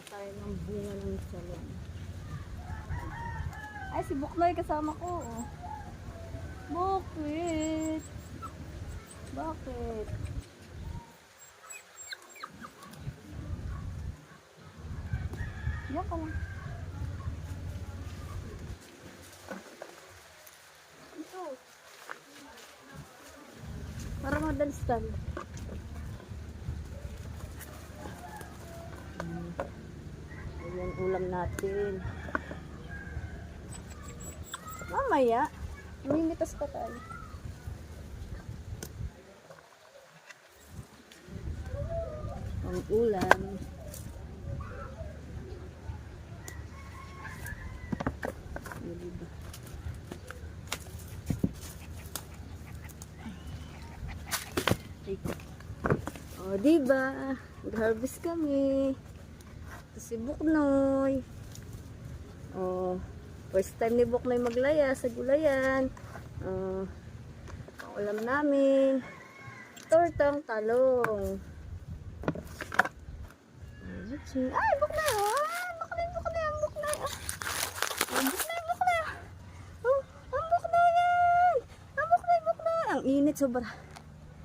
tayo ng bunga ng salon. Ay, si Buknoy kasama ko. Oh. Bakit? Bakit? Diyan ka lang. Ito. Para madalistan. Ayan ulam natin. Mamaya, mamimitas pa tayo. Ang ulam. Diba? O, diba? Mag-harvest kami. Ito si Buknoy. O, first time ni Buknoy maglaya sa gulayan. Ang ulam namin. Tortang talong. Ay, Buknoy! Ah, Buknoy! Ang Buknoy! Ang Buknoy! Oh, ang Buknoy yan! Ang Buknoy! Ang init sobra.